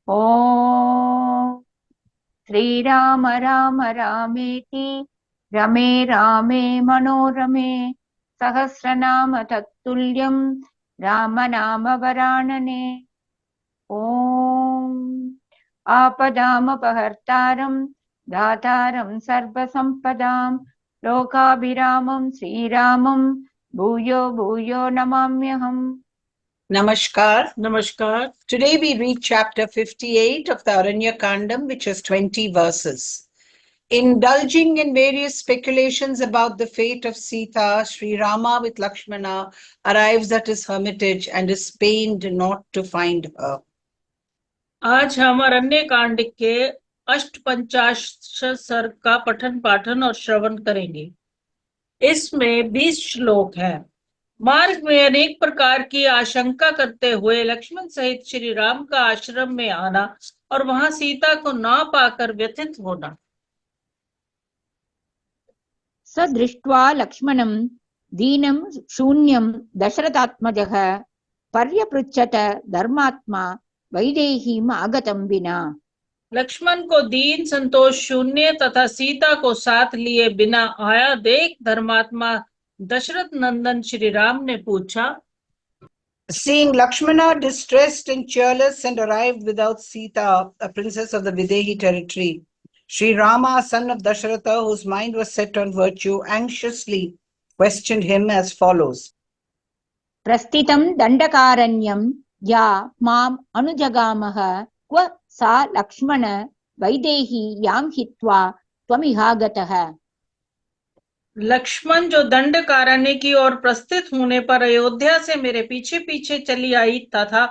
ॐ श्रीराम राम रामेति रमे रामे मनोरमे सहस्रनाम तत्तुल्यं रामनाम वरानने। ॐ आपदामपहर्तारं दातारं सर्वसम्पदां लोकाभिरामं श्रीरामं भूयो भूयो नमाम्यहम्। Namaskar. Namaskar. Today we read chapter 58 of the Aranyakandam, which is 20 verses. Indulging in various speculations about the fate of Sita, Sri Rama with Lakshmana arrives at his hermitage and is pained not to find her. आज हम अरण्य कांड के अष्टपंचाशत सर्ग का पठन पाठन और श्रवण करेंगे। इसमें 20 श्लोक हैं। मार्ग में अनेक प्रकार की आशंका करते हुए लक्ष्मण सहित श्री राम का आश्रम में आना और वहां सीता को न पाकर व्यथित होना। स दृष्ट्वा लक्ष्मणं दीनं शून्यं दशरथात्मजः पर्यपृच्छत धर्मात्मा वैदेहीम् आगतं विना। लक्ष्मण को दीन संतोष शून्य तथा सीता को साथ लिए बिना आया देख धर्मात्मा दशरथ नंदन श्री राम ने पूछा। Seeing Lakshmana distressed and cheerless and arrived without Sita, a princess of the Videhi territory, Sri Rama, son of Dasharatha, whose mind was set on virtue, anxiously questioned him as follows. प्रस्थितं दण्डकारण्यं या माम् अनुजगामः क्व सा लक्ष्मण वैदेही यां हित्वा त्वमिहागतः। लक्ष्मण जो दंडकारण्य की ओर प्रस्थित होने पर अयोध्या से मेरे पीछे पीछे चली आई तथा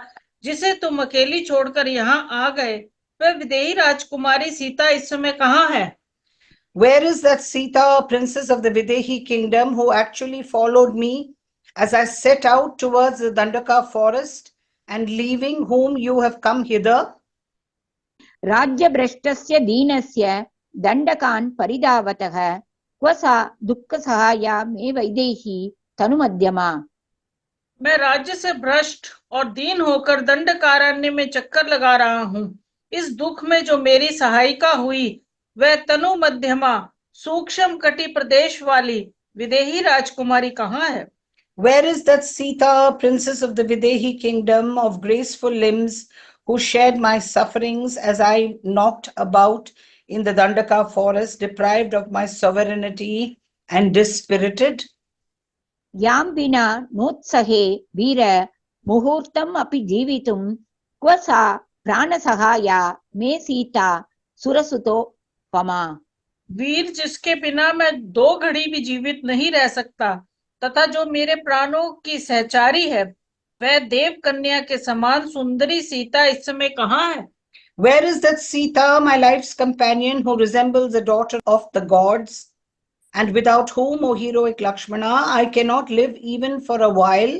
जिसे तुम अकेली छोड़कर यहाँ आ गए, वह विदेही राजकुमारी सीता इस समय कहाँ है? Where is that Sita, princess of the Videhi kingdom, who actually followed me as I set out towards the Dandaka forest, and leaving whom you have come hither? राज्यभ्रष्टस्य दीनस्य दण्डकान् परिधावतः क्व सा दुःखसहाया मे वैदेही तनुमध्यमा। मैं राज्य से भ्रष्ट और दीन होकर दंडकारण्य में चक्कर लगा रहा हूँ। इस दुख में जो मेरी सहायिका हुई वह तनु मध्यमा सूक्ष्म कटि प्रदेश वाली विदेही राजकुमारी कहाँ है? Where is that Sita, princess of the Videhi kingdom, of graceful limbs, who shared my sufferings as I knocked about in the Dandaka forest, deprived of my sovereignty and dispirited? यां विना नोत्सहे वीर मुहूर्तम् अपि जीवितुं क्व सा प्राणसहाया मे सीता सुरसुतोपमा। वीर जिसके बिना मैं 2 घड़ी भी जीवित नहीं रह सकता तथा जो मेरे प्राणों की सहचारी है, वह देव कन्या के समान सुंदरी सीता इस समय कहाँ है? Where is that Sita, my life's companion, who resembles a daughter of the gods, and without whom, O heroic Lakshmana, I cannot live even for a while?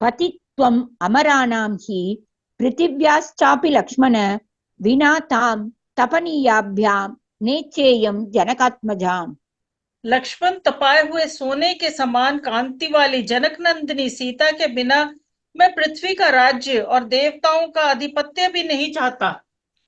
पतित्वम् अमराणां हि पृथिव्याश्चापि लक्ष्मण विना तां तपनीयाभ्यां नेच्छेयं जनकात्मजाम्। लक्ष्मण तपाए हुए सोने के समान कांति वाली जनक नंदिनी सीता के बिना मैं पृथ्वी का राज्य और देवताओं का आधिपत्य भी नहीं चाहता।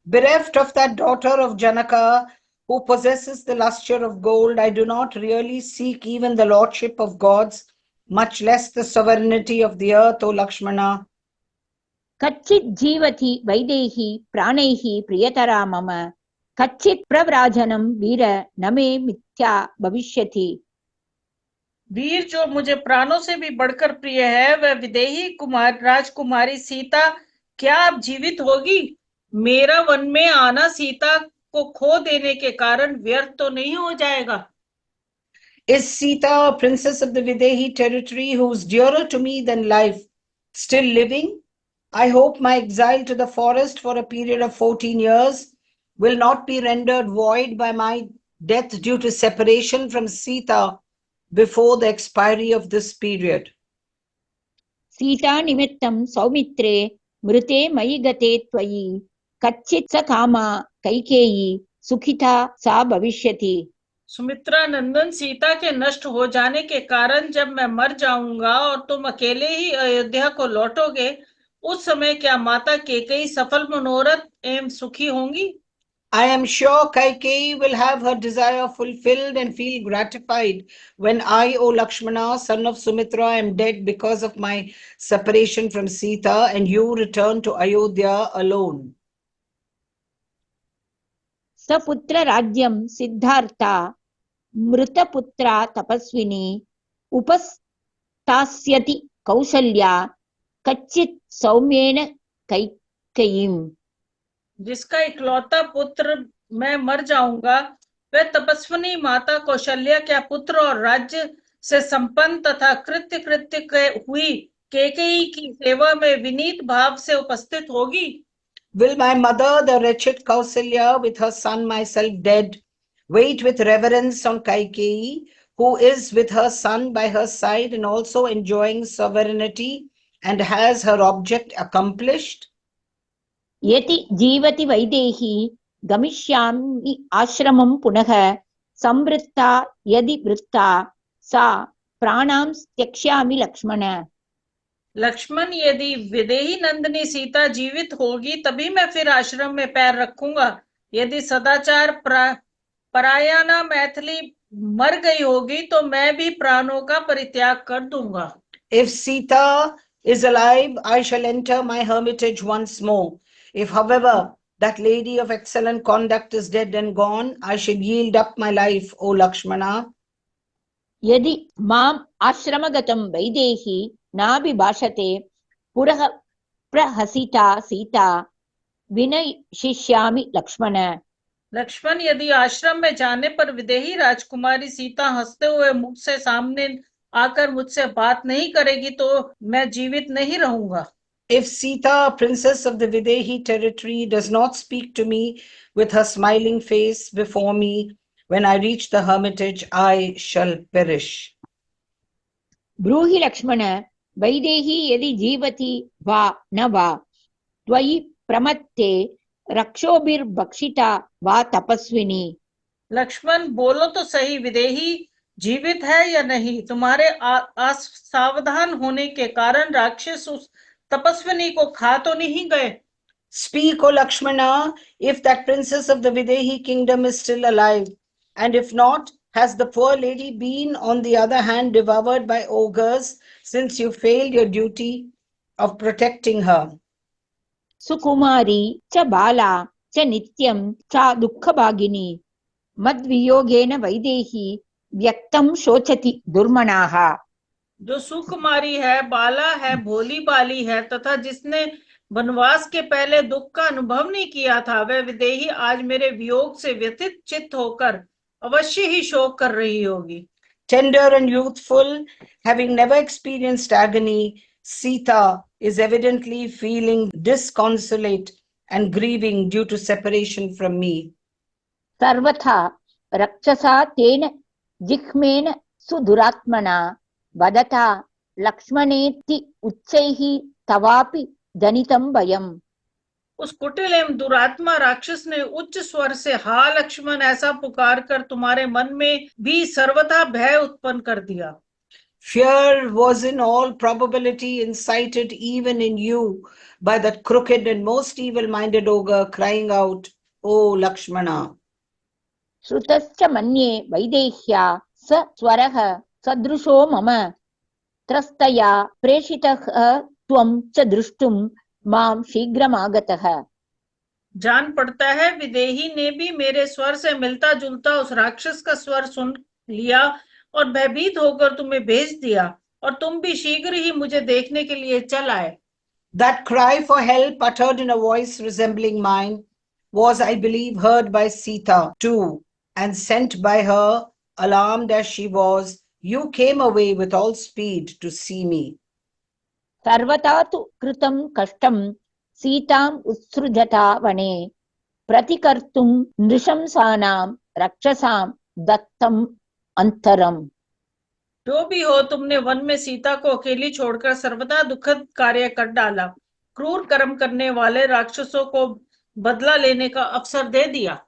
Bereft of that daughter of Janaka, who possesses the lustre of gold, I do not really seek even the lordship of gods, much less the sovereignty of the earth, O Lakshmana. कच्चित् जीवति वैदेही प्राणैः प्रियतरा मम कच्चित् प्रव्राजनं वीर न मे मिथ्या भविष्यति। वीर जो मुझे प्राणों से भी बढ़कर प्रिय है, वह विदेही कुमार राजकुमारी सीता क्या अब जीवित होगी? मेरा वन में आना सीता को खो देने के कारण व्यर्थ तो नहीं हो जाएगा? Is Sita, princess of the Videhi territory, who is dearer to me than life, still living? I hope my exile to the forest for a period of 14 years will not be rendered void by my death due to separation from Sita before the expiry of this period. Sita निमित्तं सौमित्रे मृते मयि गते त्वयि कच्चित् स कामा कैकेयी सुखिता सा भविष्यति। सुमित्रा नंदन सीता के नष्ट हो जाने के कारण जब मैं मर जाऊंगा और तुम अकेले ही अयोध्या को लौटोगे, उस समय क्या माता केकई सफल मनोरथ एवं सुखी होंगी? I am sure Kaikeyi will have her desire fulfilled and feel gratified when I, O Lakshmana, son of Sumitra, am dead because of my separation from Sita, and you return to Ayodhya alone. सपुत्र राज्यं सिद्धार्था मृतपुत्रा तपस्विनी उपस्थास्यति कौसल्या कच्चित् सौम्येन कैकेयीम्। जिसका इकलौता पुत्र मैं मर जाऊंगा, वह तपस्विनी माता कौशल्या क्या पुत्र और राज्य से संपन्न तथा कृत्य कृत्य हुई केकई की सेवा में विनीत भाव से उपस्थित होगी? Will my mother, the wretched Kausalya, with her son, myself dead, wait with reverence on Kaikeyi, who is with her son by her side and also enjoying sovereignty and has her object accomplished? यति जीवति वैदेही गमिष्यामि आश्रमं पुनः संवृत्ता यदि वृत्ता सा प्राणां त्यक्ष्यामि लक्ष्मण। लक्ष्मण, यदि विदेही नंदिनी सीता जीवित होगी तभी मैं फिर आश्रम में पैर रखूंगा। यदि सदाचार परायणा मैथिली मर गई होगी तो मैं भी प्राणों का परित्याग कर दूंगा। If Sita is alive, I shall enter my hermitage once more. If, however, that lady of excellent conduct is dead and gone, I shall yield up my life, O Lakshmana. यदि माम् आश्रमगतं वैदेही नाभिभाषते पुरः प्रहसिता सीता विनशिष्यामि लक्ष्मण। लक्ष्मण, यदि आश्रम में जाने पर विदेही राजकुमारी सीता हंसते हुए मुख से सामने आकर मुझसे बात नहीं करेगी तो मैं जीवित नहीं रहूंगा। If Sita, princess of the Videhi territory, does not speak to me with her smiling face before me, when I reach the hermitage, I shall perish. ब्रूहि लक्ष्मण वैदेही यदि जीवति वा न वा त्वयि प्रमत्ते रक्षोभिर्भक्षिता वा तपस्विनी। लक्ष्मण, बोलो तो सही, विदेही जीवित है या नहीं? तुम्हारे असावधान होने के कारण राक्षस उस तपस्विनी को खा तो नहीं गए? Speak, O Lakshmana, if that princess of the Videhi kingdom is still alive, and if not, has the poor lady been on the other hand devoured by ogres since you failed your duty of protecting her? सुकुमारी च बाला च नित्यं सा दुःखभागिनी मद्वियोगेन वैदेही व्यक्तं शोचति दुर्मनाः। जो सुकुमारी है, बाला है, भोली बाली है तथा जिसने वनवास के पहले दुख का अनुभव नहीं किया था, वह विदेही आज मेरे वियोग से व्यथित चित्त होकर अवश्य ही शोक कर रही होगी। Tender and youthful, having never experienced agony, Sita is evidently feeling disconsolate and grieving due to separation from me. सर्वथा रक्षसा तेन जिह्मेन सुदुरात्मना वदता लक्ष्मणेति उच्चैः तवापि जनितं भयम्। उस कुटिल एवं दुरात्मा राक्षस ने उच्च स्वर से हा लक्ष्मण ऐसा पुकार कर तुम्हारे मन में भी सर्वथा भय उत्पन्न कर दिया। Fear was in all probability incited even in you by that crooked and most evil-minded ogre crying out, O Lakshmana. श्रुतश्च मन्ये वैदेह्या स स्वरः सदृशो मम त्रस्तया प्रेषितः त्वं च दृष्टुं मां शीघ्रमागतः। जान पड़ता है विदेही ने भी मेरे स्वर से मिलता जुलता उस राक्षस का स्वर सुन लिया और भयभीत होकर तुम्हें भेज दिया और तुम भी शीघ्र ही मुझे देखने के लिए चल आए। That cry for help uttered in a voice resembling mine was, I believe, heard by Sita too, and sent by her, alarmed as she was, you came away with all speed to see me. सर्वथा तु कृतं कष्टं सीताम् उत्सृजता वने प्रतिकर्तुं नृशंसानां रक्षसां दत्तम् अंतरम्। जो भी हो, तुमने वन में सीता को अकेली छोड़कर सर्वदा दुखद कार्य कर डाला, क्रूर कर्म करने वाले राक्षसों को बदला लेने का अवसर दे दिया।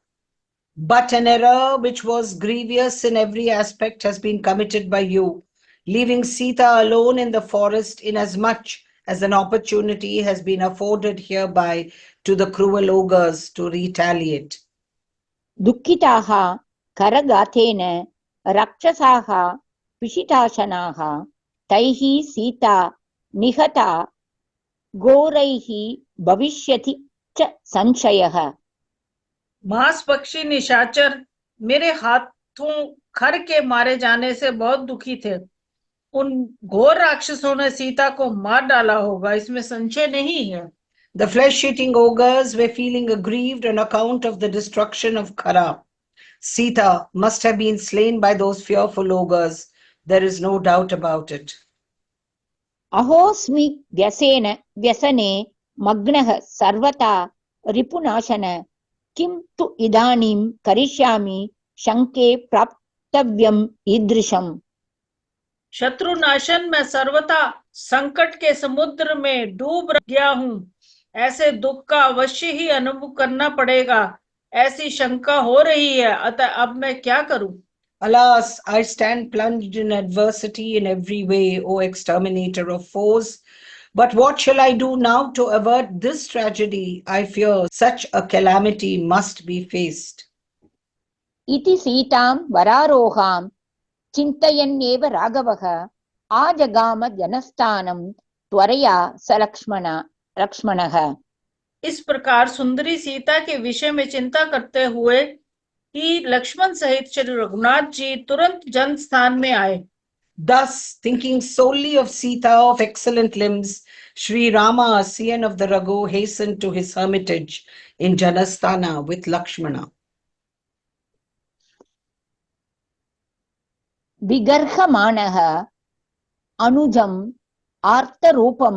But an error which was grievous in every aspect has been committed by you, leaving Sita alone in the forest, inasmuch as an opportunity has been afforded hereby to the cruel ogres to retaliate. दुःखिताः करगाथेन रक्षसाः पिशिताशनाः तैः सीता निहता घोरैः भविष्यति च संशयः। मांस पक्षी निशाचर मेरे हाथों खर के मारे जाने से बहुत दुखी थे। उन घोर राक्षसों ने सीता को मार डाला होगा, इसमें संशय नहीं है। The flesh-eating ogres were feeling aggrieved on account of the destruction of Khara. Sita must have been slain by those fearful ogres. There is no doubt about it. अहोस्मि व्यसने मग्नः सर्वथा रिपुनाशन किं तु इदानीं करिष्यामि शंके प्राप्तव्यम् ईदृशम्। शत्रुनाशन में सर्वथा संकट के समुद्र में डूब गया हूँ, ऐसे दुख का अवश्य ही अनुभव करना पड़ेगा, ऐसी शंका हो रही है, अतः अब मैं क्या करूं? Alas, I stand plunged in adversity in every way, O exterminator of foes. But what shall I do now to avert this tragedy? I fear such a calamity must be faced. इति सीतां वरारोहां चिन्तयन्नेव राघवः आजगाम जनस्थानं त्वरया स लक्ष्मणः। इस प्रकार सुंदरी सीता के विषय में चिंता करते हुए ही लक्ष्मण सहित श्री रघुनाथ जी तुरंत जन स्थान में आए। Thus, thinking solely of Sita of excellent limbs, Sri Rama, scion of the Raghu, hastened to his hermitage in Janasthana with Lakshmana. विगर्हमाणः अनुजम् आर्तरूपं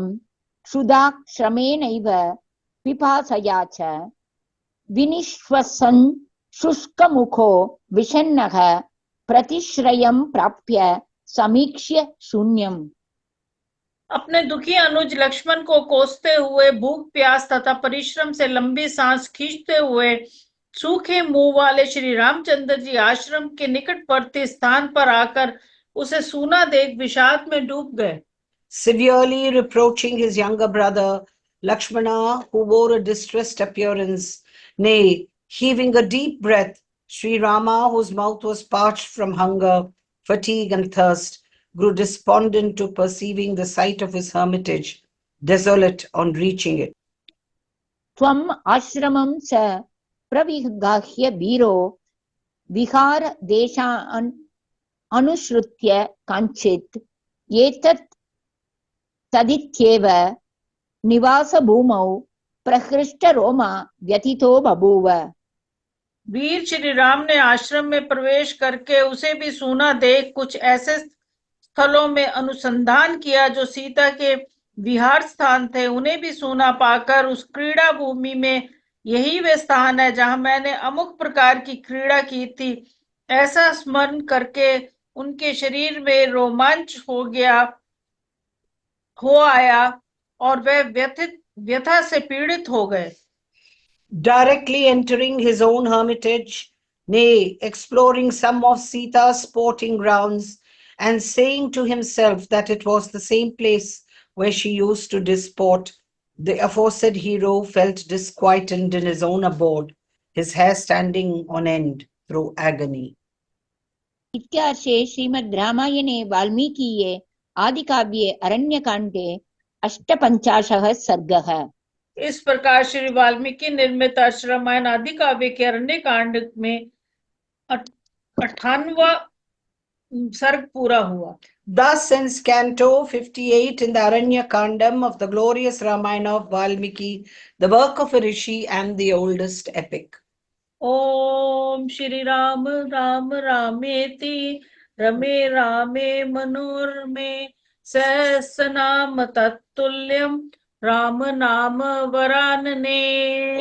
क्षुधाश्रमेणैव पिपासया च विनिश्वसन् शुष्कमुखो विषण्णः प्रतिश्रयं प्राप्य समीक्ष्य शून्यम्। अपने दुखी अनुज लक्ष्मण को कोसते हुए, भूख प्यास तथा परिश्रम से लंबी सांस खींचते हुए सूखे मुंह वाले श्री रामचंद्र जी आश्रम के निकटवर्ती स्थान पर आकर उसे सूना देख विषाद में डूब गए। Severely reproaching his younger brother Lakshmana, who wore a distressed appearance, nay, heaving a deep breath, Sri Rama, whose mouth was parched from hunger, fatigue and thirst, grew despondent to perceiving the sight of his hermitage, desolate on reaching it. त्वम् आश्रमं स प्रविगाह्य वीरो विहार देशान् अनुसृत्य काञ्चित् एतत् तदित्येव निवास भूमौ प्रहृष्ट रोमा व्यथितो बभूव। वीर श्री राम ने आश्रम में प्रवेश करके उसे भी सूना देख कुछ ऐसे स्थलों में अनुसंधान किया जो सीता के विहार स्थान थे। उन्हें भी सूना पाकर उस क्रीड़ा भूमि में यही वे स्थान है जहां मैंने अमुक प्रकार की क्रीड़ा की थी, ऐसा स्मरण करके उनके शरीर में रोमांच हो आया और वे व्यथा से पीड़ित हो गए। Directly entering his own hermitage, nay, exploring some of Sita's sporting grounds, and saying to himself that it was the same place where she used to disport, the aforesaid hero felt disquieted in his own abode, his hair standing on end through agony. इत्यार्षे श्रीमद् रामायणे वाल्मीकीये आदिकाव्ये अरण्यकाण्डे 58 सर्गः। इस प्रकार श्री वाल्मीकि निर्मित रामायण आदि काव्य के अरण्य कांड में 58वां सर्ग पूरा हुआ। Thus ends Canto 58 in the Aranya Kandam of the glorious Ramayana of Valmiki, the work of a rishi and the oldest epic. ओम श्री राम राम रामेति रमे रामे मनोरमे सहस्रनाम तत्तुल्यम राम नाम वरानने।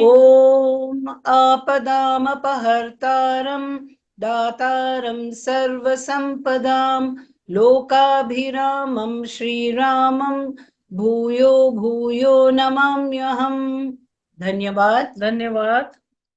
Om Apadam Apahartaram Dataram Sarvasampadam Lokabhiramam Shri Ramam Bhuyo Bhuyo Namamyaham. Dhanyavad. धन्यवाद।